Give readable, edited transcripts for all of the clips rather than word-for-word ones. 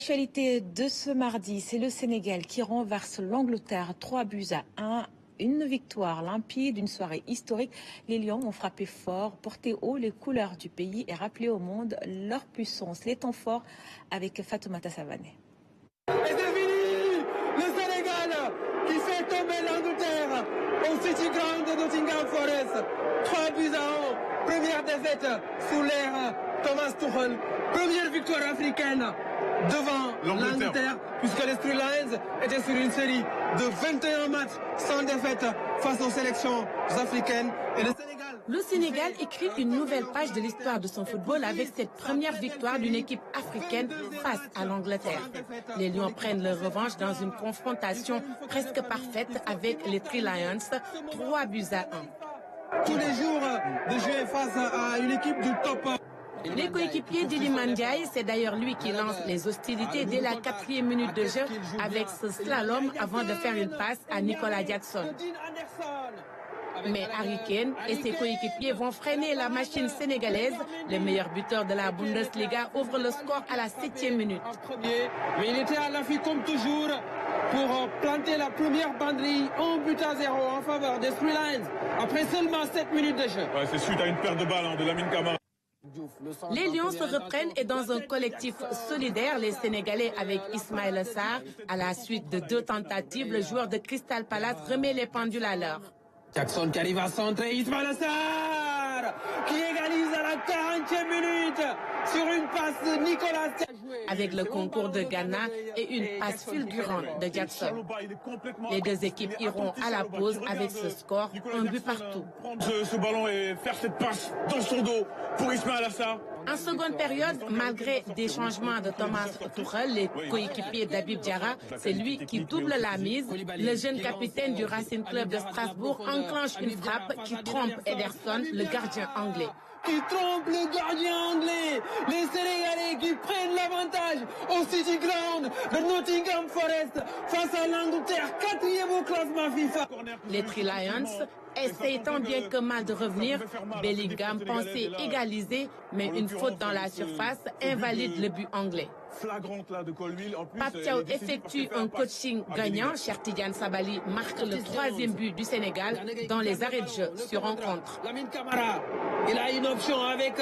L'actualité de ce mardi, c'est le Sénégal qui renverse l'Angleterre 3-1. Une victoire limpide, une soirée historique. Les Lions ont frappé fort, porté haut les couleurs du pays et rappelé au monde leur puissance. Les temps forts avec Fatoumata Savané. Et c'est fini! Le Sénégal qui fait tomber l'Angleterre au City Ground de Nottingham Forest. 3-1. Première défaite sous l'ère Thomas Tuchel. Première victoire africaine devant l'Angleterre, puisque les Three Lions étaient sur une série de 21 matchs sans défaite face aux sélections africaines. Et le Sénégal écrit une nouvelle page de l'histoire de son football avec cette première victoire d'une équipe africaine face à l'Angleterre. Les Lions prennent leur revanche dans une confrontation presque parfaite avec les Three Lions, 3-1. Tous les jours de jouer face à une équipe du top. Les coéquipiers d'Iliman Ndiaye, c'est d'ailleurs lui qui lance les hostilités dès la 4e minute de jeu avec ce slalom avant de faire une passe à Nicolas Jackson. Mais Harry Kane et ses coéquipiers vont freiner la machine sénégalaise. Le meilleur buteur de la Bundesliga ouvre le score à la 7e minute. Mais il était à l'affût comme toujours pour planter la première banderie 1-0 en faveur des Three Lions après seulement 7 minutes de jeu. Ouais, c'est suite à une perte de balle de Lamine Camara. Les Lions se reprennent et dans un collectif solidaire, les Sénégalais avec Ismaïla Sarr, à la suite de 2 tentatives, le joueur de Crystal Palace remet les pendules à l'heure. Jackson qui arrive à centrer, Ismaïla Sarr qui égalise à la 40e minute sur une passe de Nicolas. Avec le concours de Ghana et une passe fulgurante de Jackson. Les deux équipes iront à la pause avec ce score, un but partout. Prendre ce ballon et faire cette passe dans son dos pour Ismaïla Sarr. En seconde période, malgré des changements de Thomas Tuchel, les coéquipiers d'Habib Diarra, c'est lui qui double la mise. Le jeune capitaine du Racing Club de Strasbourg enclenche une frappe qui trompe Ederson, le gardien anglais. Qui trompe le gardien anglais. Les Sénégalais qui prennent l'avantage au City Ground de Nottingham Forest face à l'Angleterre, 4e au classement FIFA. Les Three Lions essayent tant bien que mal de revenir. Bellingham pensait égaliser, mais une faute dans la surface invalide le but anglais. Pape Thiaw effectue un coaching gagnant. Cheikh Tidiane Sabaly marque le 3e but du Sénégal dans les arrêts de jeu sur rencontre. Lamine Camara, il a une option avec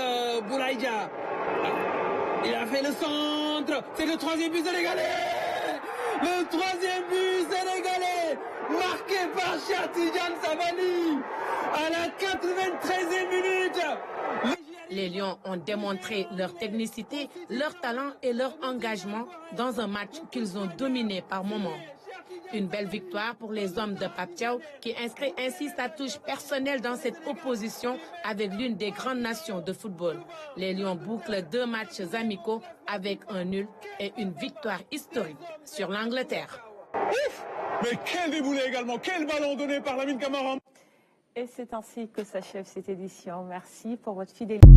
Boulaïdia. Il a fait le centre. C'est le 3e but sénégalais. Le 3e but sénégalais marqué par Cheikh Tidiane Sabaly à la 93e minute. Les Lions ont démontré leur technicité, leur talent et leur engagement dans un match qu'ils ont dominé par moments. Une belle victoire pour les hommes de Pape Thiaw qui inscrit ainsi sa touche personnelle dans cette opposition avec l'une des grandes nations de football. Les Lions bouclent 2 matchs amicaux avec un nul et une victoire historique sur l'Angleterre. Mais quel déboulé également, quel ballon donné par Lamine Camara. Et c'est ainsi que s'achève cette édition. Merci pour votre fidélité.